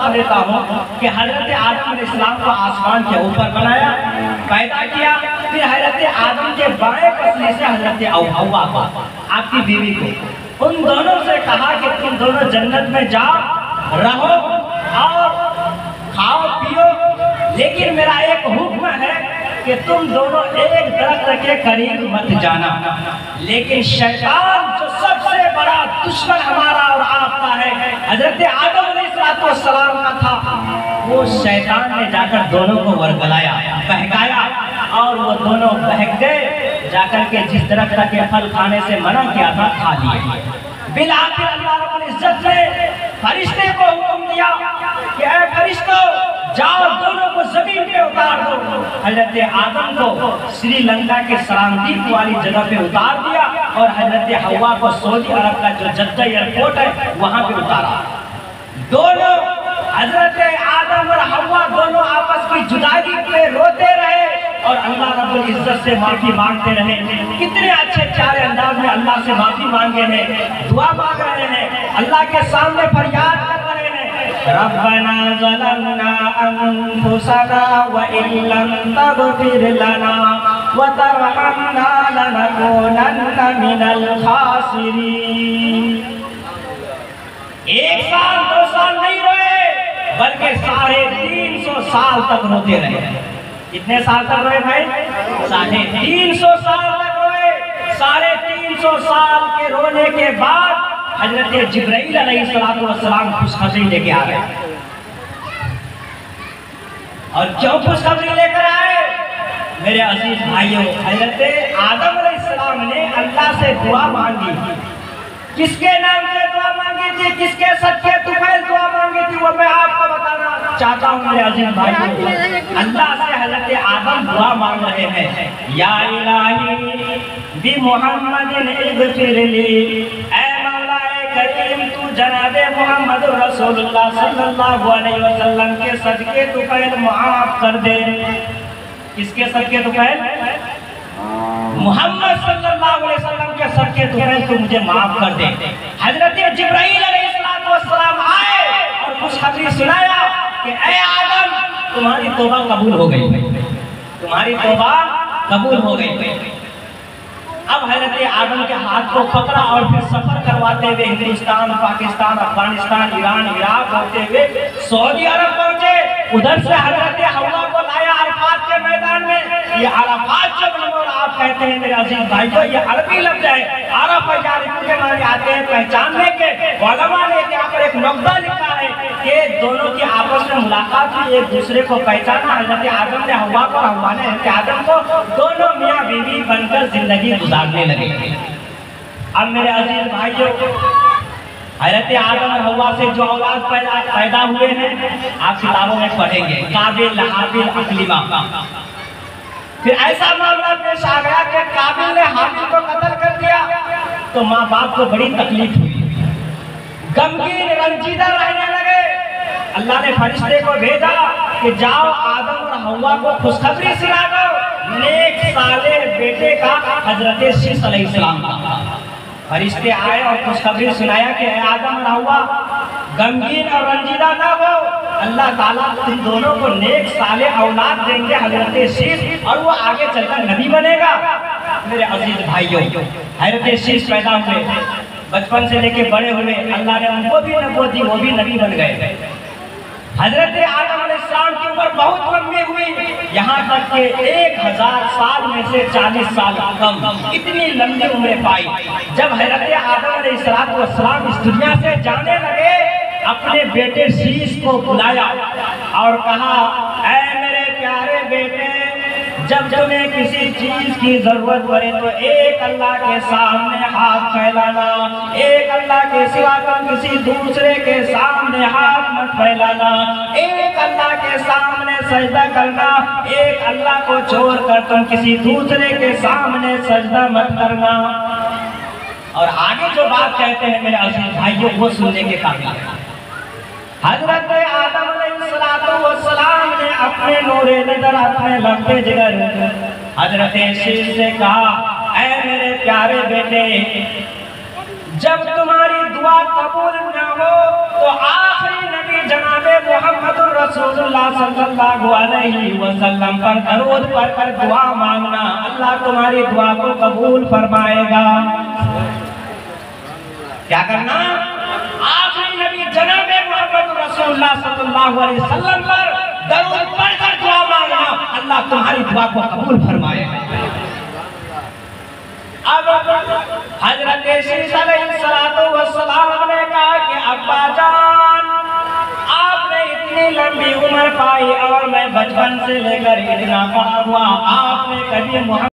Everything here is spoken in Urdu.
دیتا ہوں کہ حضرت آدم علیہ السلام کو آسمان کے اوپر بنایا، پیدا کیا، پھر حضرت آدم کے بائیں پسلی سے حضرت حوا کو، آپ کی بیوی کو، ان دونوں سے کہا کہ تم دونوں جنت میں جاؤ، رہو اور کھاؤ پیو، لیکن میرا ایک حکم ہے کہ تم دونوں ایک درخت کے قریب مت جانا۔ لیکن شیطان جو سب سے بڑا دشمن ہمارا اور آپ کا ہے، حضرت آدم علیہ السلام کا تھا، وہ شیطان نے جا کر دونوں کو ورگلایا، بہکایا، اور وہ دونوں بہک گئے، جا کر کے جس درخت کے پھل کھانے سے منع کیا تھا کھا لیے۔ بالآخر اللہ رب العزت نے فرشتے کو حکم دیا کہ اے فرشتوں، جاؤ دونوں کو زمین پہ اتار دو۔ حضرت آدم کو سری لنکا کے سرامدیپ والی جگہ پہ اتار دیا، اور حضرت حوا کو سعودی عرب کا جو جدہ ایئرپورٹ ہے وہاں پہ اتارا۔ دونوں حضرت آدم اور حوا دونوں آپس کی جدائی پہ روتے رہے اور اللہ رب العزت سے معافی مانگتے رہے۔ کتنے اچھے پیارے انداز میں اللہ سے معافی مانگے ہیں، دعا مانگ رہے ہیں، اللہ کے سامنے فریاد کر رہے ہیں، ربنا ظلمنا انفسنا وان لم تغفر لنا وترحمنا لنكونن من الخاسرین۔ ایک سال دو سال نہیں روئے، بلکہ 350 سال تک روتے رہے۔ کتنے سال تک روئے بھائی؟ 350 سال تک روئے۔ 350 سال کے رونے کے بعد حضرت جبرائیل علیہ السلام خوشخبری لے کے آ گئے۔ اور کیوں خوشخبری لے کر آئے؟ میرے عزیز بھائیوں، حضرت آدم علیہ السلام نے اللہ سے دعا مانگی۔ کس کے نام سے دعا مانگی تھی؟ کس کے صدقے طفیل دعا مانگی تھی؟ وہ میں آپ کو بتانا چاہتا ہوں میرے عزیز بھائیوں۔ اللہ سے حضرت آدم دعا مانگ رہے ہیں، یا الہی بمحمد اغفر لی، اے مولا کریم تو جناب محمد رسول اللہ صلی اللہ علیہ وسلم کے صدقے طفیل معاف کر دے۔ کس کے صدقے طفیل؟ محمد صلی اللہ علیہ وسلم کے صدقے طفیل تو مجھے معاف کر دے۔ حضرت جبرائیل علیہ السلام آئے اور خوشخبری سنایا کہ اے آدم، تمہاری توبہ قبول ہو گئی، تمہاری توبہ قبول ہو گئی۔ اب حضرت آدم کے ہاتھ کو پکڑا اور پھر سفر کرواتے ہوئے ہندوستان، پاکستان، افغانستان، ایران، عراق ہوتے ہوئے سعودی عرب پہنچے۔ ادھر سے حضرت حوا کو لایا عرفات کے میدان میں۔ یہ عرفات جب ہم اور آپ کہتے ہیں میرے عزیز بھائیو، یہ عربی لفظ ہے، عرف یعرف کے معنی آتے ہیں پہچاننے کے۔ علماء نے یہاں پر ایک نقطہ لکھا ہے کہ دونوں کی آپس میں ملاقات ہوئی، ایک دوسرے کو پہچانا۔ حضرت آدم نے حوا کو، حوا نے حضرت آدم کو، دونوں میاں بیوی بن کر زندگی گزارنے لگے۔ اب میرے عزیز بھائیو، حضرت آدم اور حوا سے جو اولاد پیدا ہوئے ہیں آپ کتابوں میں پڑھیں گے، قابل، حابیل، اکلیمہ۔ پھر ایسا معاملہ پیش آ گیا کہ قابل نے حابیل کو قتل کر دیا تو ماں باپ کو بڑی تکلیف ہوئی، غمگین رنجیدہ رہنے لگے۔ اللہ نے فرشتے کو بھیجا کہ جاؤ آدم اور حوا کو خوشخبری سنا دو، نیک صالح بیٹے کا، حضرت شیس علیہ السلام کا۔ فرشتے آئے اور خوشخبری سنایا کہ اے آدم اور حوا، غمگین اور رنجیدہ نہ ہو، اللہ تعالیٰ تم دونوں کو نیک صالح اولاد دیں گے، حضرت شیس، اور وہ آگے چل کر نبی بنے گا۔ میرے عزیز بھائیوں، حضرت شیس پیدا ہوئے، بچپن سے لے کے بڑے ہوئے، اللہ نے ان کو بھی نبوت دی، وہ بھی نبی بن گئے۔ حضرت آدم علیہ السلام کی عمر بہت لمبی ہوئی، یہاں تک کہ 1000 سال میں سے 40 سال کم، اتنی لمبی عمریں پائی۔ جب حضرت آدم علیہ السلام اس دنیا سے جانے لگے، اپنے بیٹے شیس کو بلایا اور کہا، اے میرے پیارے بیٹے، جب تمہیں کسی چیز کی ضرورت پڑے تو ایک اللہ کے سامنے ہاتھ پھیلانا، ایک اللہ کے سوا تم کسی دوسرے کے سامنے ہاتھ مت پھیلانا، ایک اللہ کے سامنے سجدہ کرنا، ایک اللہ کو چھوڑ کر تم کسی دوسرے کے سامنے سجدہ مت کرنا۔ اور آگے جو بات کہتے ہیں میرے عزیز بھائیوں، وہ سننے کے قابل ہے۔ حضرت آدم علیہ السلام نے اپنے نور نظر، اپنے لمبے جگر حضرت شیس سے کہا، اے میرے پیارے بیٹے، جب تمہاری دعا قبول نہ ہو تو آخری نبی جناب صلی اللہ علیہ وسلم پر درود پڑھ کر دعا مانگنا، اللہ تمہاری دعا کو قبول فرمائے گا۔ کیا کرنا؟ آخری نبی جناب محمد رسول اللہ صلی اللہ علیہ وسلم پر درود پڑھ کر دعا مانگنا، اللہ تمہاری دعا کو قبول فرمائے گا۔ اب حضرت شیخ علیہ السلام نے کہا کہ ابا جان، آپ نے اتنی لمبی عمر پائی اور میں بچپن سے لے کر اتنا بڑا ہوا، آپ نے کبھی محمد